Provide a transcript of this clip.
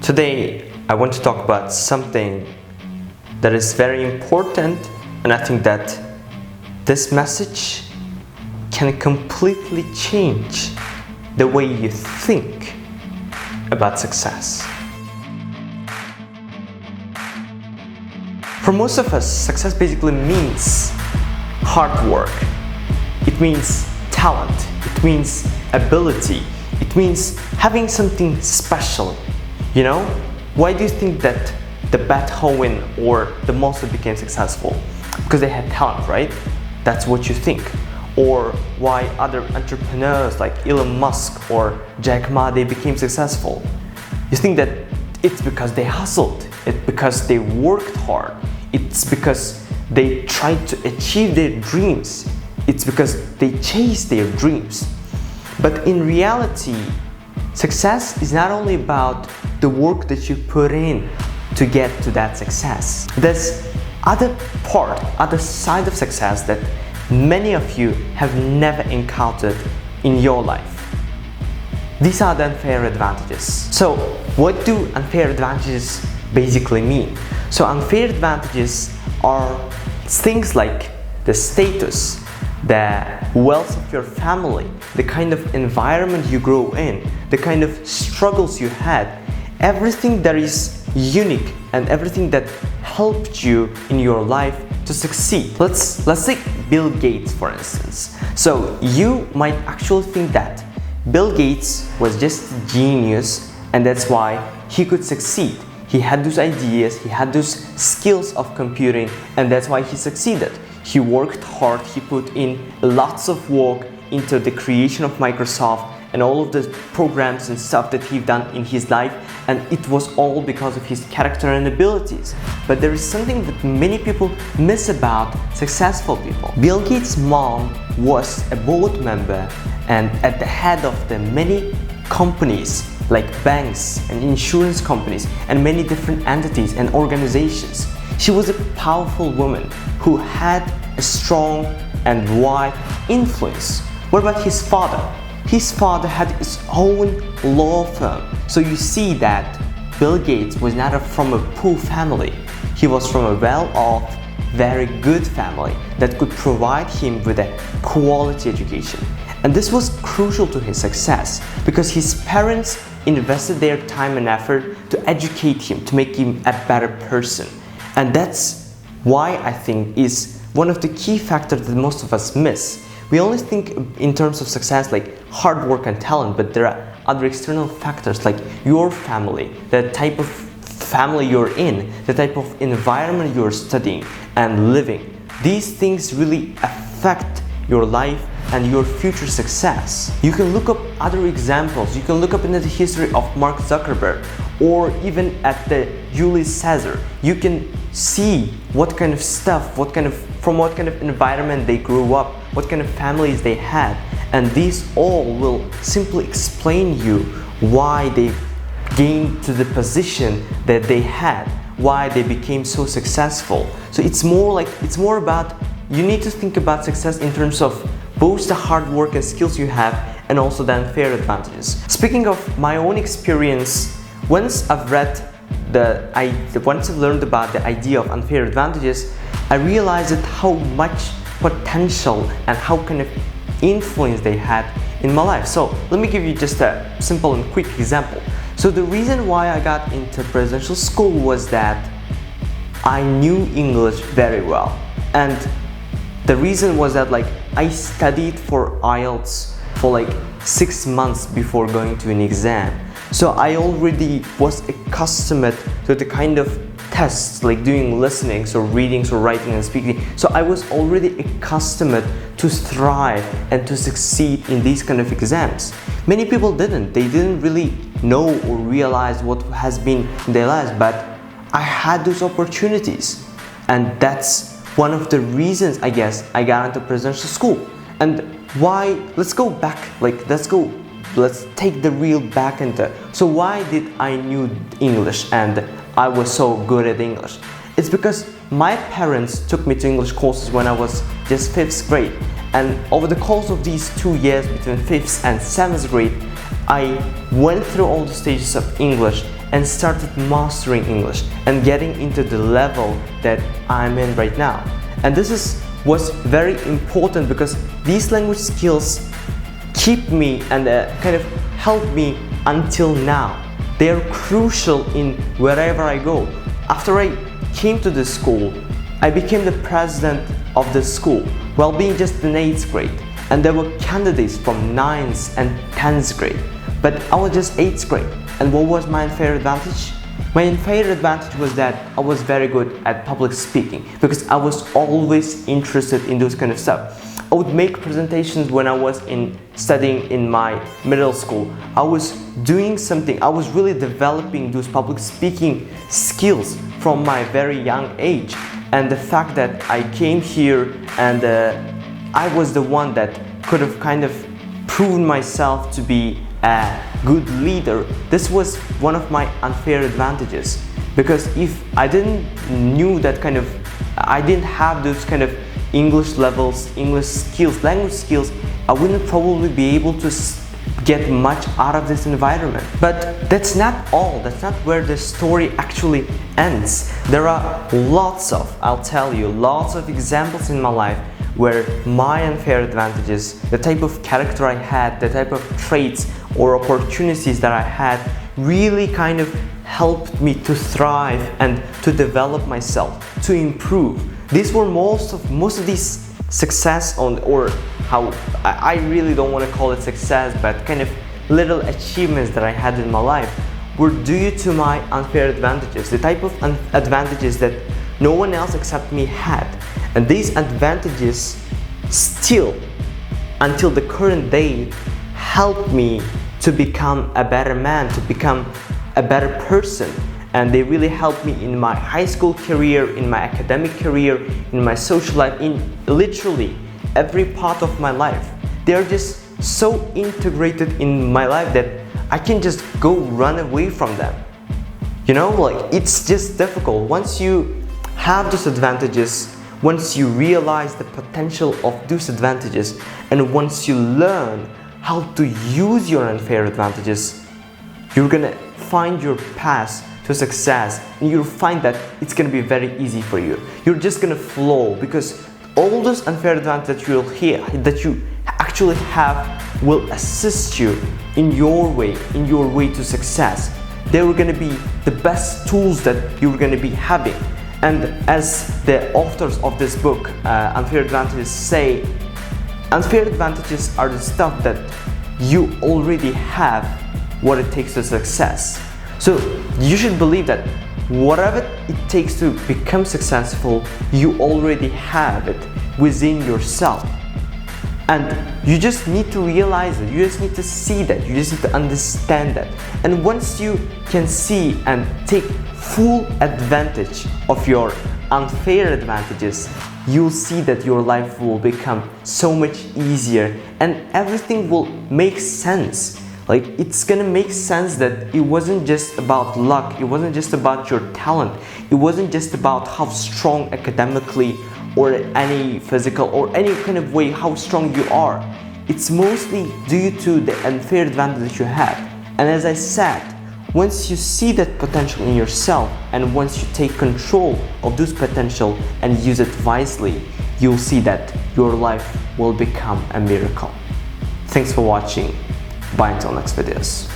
Today, I want to talk about something that is very important, and I think that this message can completely change the way you think about success. For most of us, success basically means hard work. It means talent. It means ability. It means having something special. You know, why do you think that the Beethoven or the Mozart became successful? Because they had talent, right? That's what you think. Or why other entrepreneurs like Elon Musk or Jack Ma, they became successful? You think that it's because they hustled, it's because they worked hard, it's because they tried to achieve their dreams, it's because they chased their dreams. But in reality, success is not only about the work that you put in to get to that success. There's other side of success that many of you have never encountered in your life. These are the unfair advantages. So what do unfair advantages basically mean? So unfair advantages are things like the status, the wealth of your family, the kind of environment you grow in, the kind of struggles you had, everything that is unique and everything that helped you in your life to succeed. Let's take Bill Gates for instance. So you might actually think that Bill Gates was just a genius and that's why he could succeed. He had those ideas, he had those skills of computing, and that's why he succeeded. He worked hard, he put in lots of work into the creation of Microsoft and all of the programs and stuff that he's done in his life, and it was all because of his character and abilities. But there is something that many people miss about successful people. Bill Gates' mom was a board member and at the head of the many companies like banks and insurance companies and many different entities and organizations. She was a powerful woman who had a strong and wide influence. What about his father? His father had his own law firm. So you see that Bill Gates was not from a poor family. He was from a well-off, very good family that could provide him with a quality education. And this was crucial to his success because his parents invested their time and effort to educate him, to make him a better person. And that's why I think is one of the key factors that most of us miss. We only think in terms of success like hard work and talent, but there are other external factors like your family, the type of family you're in, the type of environment you're studying and living. These things really affect your life and your future success. You can look up other examples. You can look up into the history of Mark Zuckerberg or even at the Julius Caesar. You can see what kind of stuff, from what kind of environment they grew up, what kind of families they had, and these all will simply explain you why they gained to the position that they had, why they became so successful. So it's more about, you need to think about success in terms of both the hard work and skills you have and also the unfair advantages. Speaking of my own experience, once I've learned about the idea of unfair advantages, I realized how much potential and how kind of influence they had in my life. So let me give you just a simple and quick example. So the reason why I got into presidential school was that I knew English very well, and the reason was that I studied for IELTS for 6 months before going to an exam. So I already was accustomed to the kind of tests like doing listenings or readings or writing and speaking. So I was already accustomed to thrive and to succeed in these kind of exams. Many people didn't. They didn't really know or realize what has been in their lives, but I had those opportunities. And that's one of the reasons, I guess, I got into presidential school. And why, let's go back, let's take the reel back into, so why did I knew English and I was so good at English? It's because my parents took me to English courses when I was just 5th grade. And over the course of these 2 years between 5th and 7th grade, I went through all the stages of English and started mastering English and getting into the level that I'm in right now. And was very important because these language skills keep me and kind of help me until now. They are crucial in wherever I go. After I came to this school, I became the president of the school while being just in 8th grade. And there were candidates from 9th and 10th grade. But I was just 8th grade. And what was my unfair advantage? My unfair advantage was that I was very good at public speaking because I was always interested in those kind of stuff. I would make presentations when I was studying in my middle school. I was doing something, I was really developing those public speaking skills from my very young age. And the fact that I came here and I was the one that could have kind of proven myself to be a good leader, this was one of my unfair advantages. Because if I didn't I didn't have those kind of English levels, English skills, language skills, I wouldn't probably be able to get much out of this environment. But that's not all, that's not where the story actually ends. There are lots of examples in my life where my unfair advantages, the type of character I had, the type of traits or opportunities that I had really kind of helped me to thrive and to develop myself, to improve. These were most of these success I really don't want to call it success, but kind of little achievements that I had in my life were due to my unfair advantages, the type of advantages that no one else except me had. And these advantages still, until the current day, help me to become a better man, to become a better person. And they really helped me in my high school career, in my academic career, in my social life, in literally every part of my life. They are just so integrated in my life that I can just go run away from them. You know, like, it's just difficult. Once you have those advantages, once you realize the potential of those advantages, and once you learn how to use your unfair advantages, you're gonna find your path to success, and you'll find that it's gonna be very easy for you. You're just gonna flow because all those unfair advantages that you actually have will assist you in your way to success. They were gonna be the best tools that you're gonna be having. And as the authors of this book, Unfair Advantages, say, unfair advantages are the stuff that you already have what it takes to success. So you should believe that whatever it takes to become successful, you already have it within yourself. And you just need to realize it, you just need to see that, you just need to understand that. And once you can see and take full advantage of your unfair advantages, you'll see that your life will become so much easier and everything will make sense. Like, it's gonna make sense that it wasn't just about luck, it wasn't just about your talent, it wasn't just about how strong academically or any physical or any kind of way how strong you are. It's mostly due to the unfair advantage that you have. And as I said, once you see that potential in yourself and once you take control of this potential and use it wisely, you'll see that your life will become a miracle. Thanks for watching. Bye until next videos.